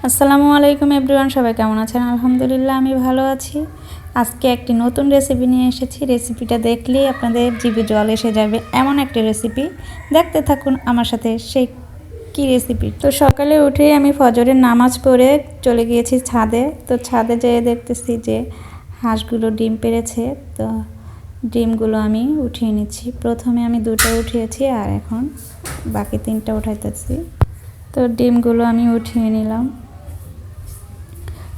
আসসালামু আলাইকুম এভরিওয়ান, সবাই কেমন আছেন? আলহামদুলিল্লাহ আমি ভালো আছি। আজকে একটি নতুন রেসিপি নিয়ে এসেছি। রেসিপিটা দেখলেই আপনাদের জিভে জল এসে যাবে, এমন একটি রেসিপি। দেখতে থাকুন আমার সাথে সেই কী রেসিপি। তো সকালে উঠেই আমি ফজরের নামাজ পড়ে চলে গিয়েছি ছাদে। তো ছাদে যেয়ে দেখতেছি যে হাঁসগুলো ডিম পেড়েছে। তো ডিমগুলো আমি উঠিয়ে নিচ্ছি। প্রথমে আমি 2টা উঠিয়েছি আর এখন বাকি 3টা উঠাইতেছি। তো ডিমগুলো আমি উঠিয়ে নিলাম।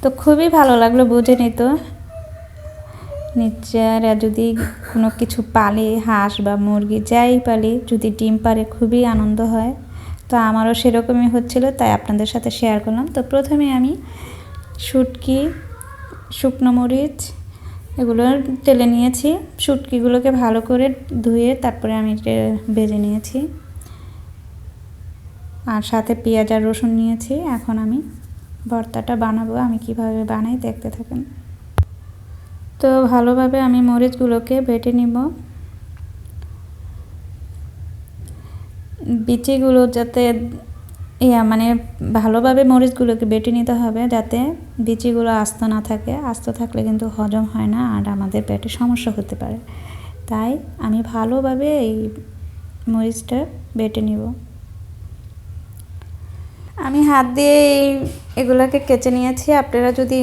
তো খুবই ভালো লাগলো, বুঝে নিত নিজেরা যদি কোনো কিছু পালি, হাঁস বা মুরগি যাই পালি, যদি ডিম পারে খুবই আনন্দ হয়। তো আমারও সেরকমই হচ্ছিল, তাই আপনাদের সাথে শেয়ার করলাম। তো প্রথমে আমি শুটকি, শুকনো মরিচ এগুলো তেলে নিয়েছি। শুটকিগুলোকে ভালো করে ধুয়ে তারপরে আমি ভেজে নিয়েছি, আর সাথে পেঁয়াজ আর রসুন নিয়েছি। এখন আমি ভর্তাটা বানাবো। আমি কিভাবে বানাই দেখতে থাকেন। তো ভালোভাবে আমি মরিচগুলোকে বেটে নিব। বিচিগুলো যাতে মানে ভালোভাবে মরিচগুলোকে বেটে নিতে হবে, যাতে বিচিগুলো আস্ত না থাকে। আস্ত থাকলে কিন্তু হজম হয় না আর আমাদের পেটে সমস্যা হতে পারে। তাই আমি ভালোভাবে এই মরিচটা বেটে নিব। আমি হাত দিয়ে এগুলোকে কেচে নিয়েছি। আপনারা যদি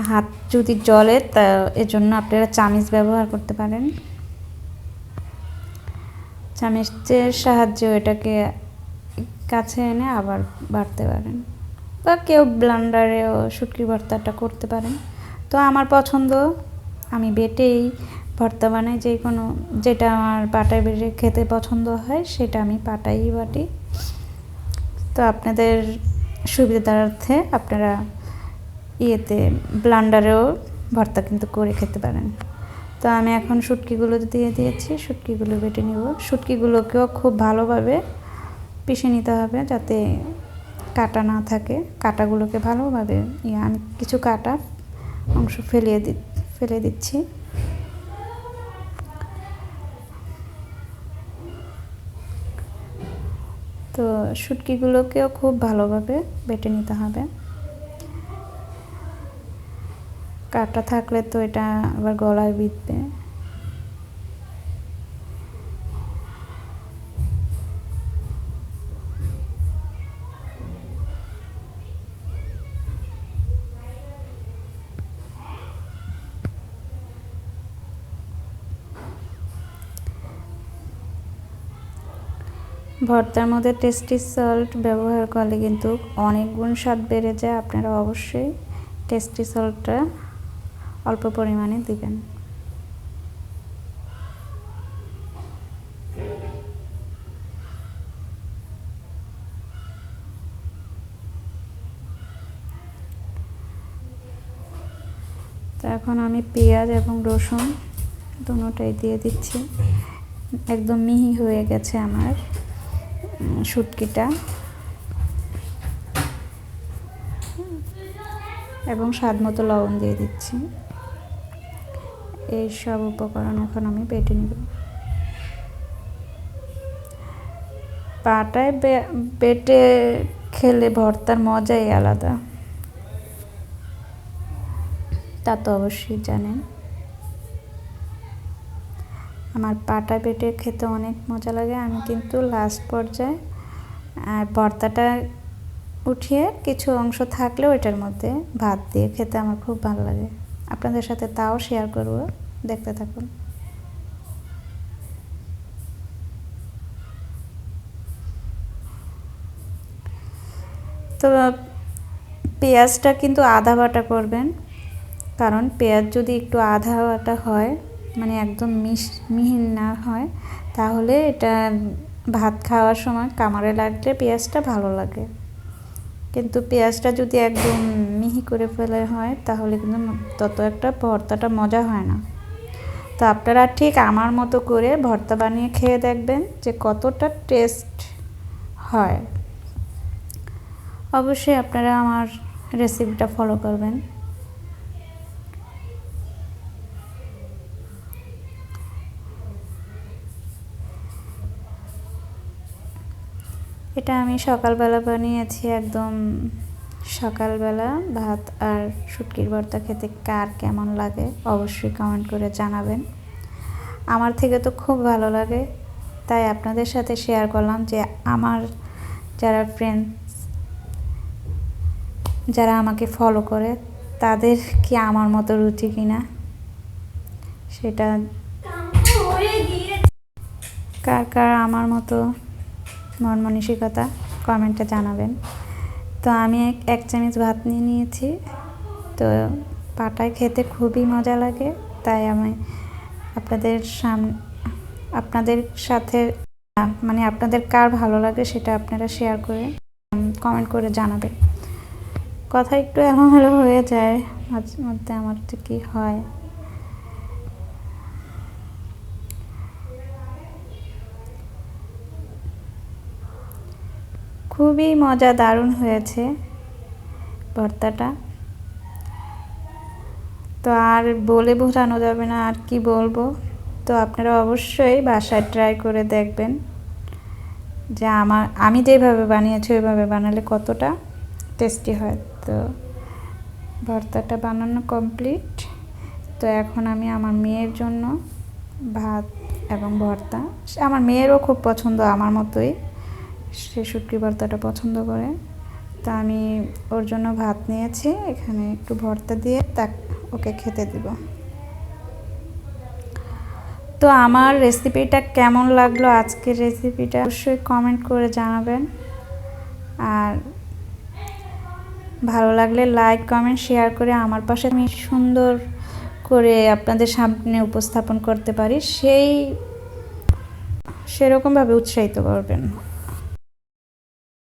হাত যদি জ্বলে তা এজন্য আপনারা চামিচ ব্যবহার করতে পারেন। চামিচের সাহায্যে এটাকে কাছে এনে আবার বাটতে পারেন, বা কেউ ব্লেন্ডারেও শুটকি ভর্তাটা করতে পারেন। তো আমার পছন্দ, আমি বেটেই ভর্তা বানাই। যে কোনো যেটা আমার পাটায় বেটে খেতে পছন্দ হয় সেটা আমি পাটাই বাটি। তো আপনাদের সুবিধার্থে আপনারা ব্লেন্ডারেও ভর্তা কিন্তু করে খেতে পারেন। তো আমি এখন শুটকিগুলো দিয়ে দিয়েছি। শুটকিগুলো বেটে নিব। শুটকিগুলোকেও খুব ভালোভাবে পিষে নিতে হবে, যাতে কাটা না থাকে। কাটাগুলোকে ভালোভাবে আমি কিছু কাটা অংশ ফেলে দিচ্ছি। তো শুটকিগুলোকেও খুব ভালোভাবে বেটে নিতে হবে। কাটা থাকলে তো এটা আবার গলায় বিঁধবে। ভর্তার মধ্যে টেস্টি সল্ট ব্যবহার করলে কিন্তু অনেক গুণ স্বাদ বেড়ে যায়। আপনারা অবশ্যই টেস্টি সল্টটা অল্প পরিমাণে দিবেন। তো এখন আমি পেঁয়াজ এবং রসুন দুটোটাই দিয়ে দিচ্ছি। একদম মিহি হয়ে গেছে আমার শুটকিটা। এবং স্বাদ মতো লবণ দিয়ে দিচ্ছি। এই সব উপকরণ এখন আমি বেটে নিব। পাটায় বেটে খেলে ভর্তার মজাই আলাদা, তা তো অবশ্যই জানেন। আমার পাটায় বেটে খেতে অনেক মজা লাগে। আমি কিন্তু লাস্ট পর্যায়ে ভর্তাটা উঠিয়ে কিছু অংশ থাকলেও এটার মধ্যে ভাত দিয়ে খেতে আমার খুব ভালো লাগে। আপনাদের সাথে তাও শেয়ার করব, দেখতে থাকুন। তো পেঁয়াজটা কিন্তু আধা বাটা করবেন, কারণ পেঁয়াজ যদি একটু আধা বাটা হয়, মানে একদম মিহি না হয়, তাহলে এটা ভাত খাওয়ার সময় কামড়ে লাগলে পেঁয়াজটা ভালো লাগে। কিন্তু পেঁয়াজটা যদি একদম মিহি করে ফেলে হয়, তাহলে কিন্তু তত একটা ভর্তাটা মজা হয় না। তো আপনারা ঠিক আমার মতো করে ভর্তা বানিয়ে খেয়ে দেখবেন যে কতটা টেস্ট হয়। অবশ্যই আপনারা আমার রেসিপিটা ফলো করবেন। এটা এটা আমি সকালবেলা বানিয়েছি, একদম সকালবেলা ভাত আর শুটকির ভর্তা খেতে কার কেমন লাগে অবশ্যই কমেন্ট করে জানাবেন। আমার থেকে তো খুব ভালো লাগে, তাই আপনাদের সাথে শেয়ার করলাম যে আমার যারা ফ্রেন্ডস যারা আমাকে ফলো করে তাদের কি আমার মতো রুচি কিনা সেটা, কার কার আমার মতো মন মানসিকতা কমেন্টে জানাবেন। তো আমি 1 চামচ ভাত নিয়ে নিয়েছি। তো পাটায় খেতে খুবই মজা লাগে, তাই আমি আপনাদের সাথে মানে আপনাদের কার ভালো লাগে সেটা আপনারা শেয়ার করে কমেন্ট করে জানাবেন। কথা একটু এলোমেলো হয়ে যায় মাঝে মধ্যে, আমার তো কি হয়। খুবই মজা, দারুণ হয়েছে ভর্তাটা। তো আর বলে বোঝানো যাবে না, আর কি বলবো। তো আপনারা অবশ্যই বাসায় ট্রাই করে দেখবেন যে আমি যেভাবে বানিয়েছি ওইভাবে বানালে কতটা টেস্টি হয়। তো ভর্তাটা বানানো কমপ্লিট। তো এখন আমি আমার মেয়ের জন্য ভাত এবং ভর্তা, আমার মেয়েরও খুব পছন্দ আমার মতোই, সে শুটকি ভর্তাটা পছন্দ করে। তা আমি ওর জন্য ভাত নিয়েছি, এখানে একটু ভর্তা দিয়ে ওকে খেতে দিব। তো আমার রেসিপিটা কেমন লাগলো, আজকের রেসিপিটা অবশ্যই কমেন্ট করে জানাবেন। আর ভালো লাগলে লাইক কমেন্ট শেয়ার করে আমার পাশে আমি সুন্দর করে আপনাদের সামনে উপস্থাপন করতে পারি সেরকমভাবে উৎসাহিত করবেন।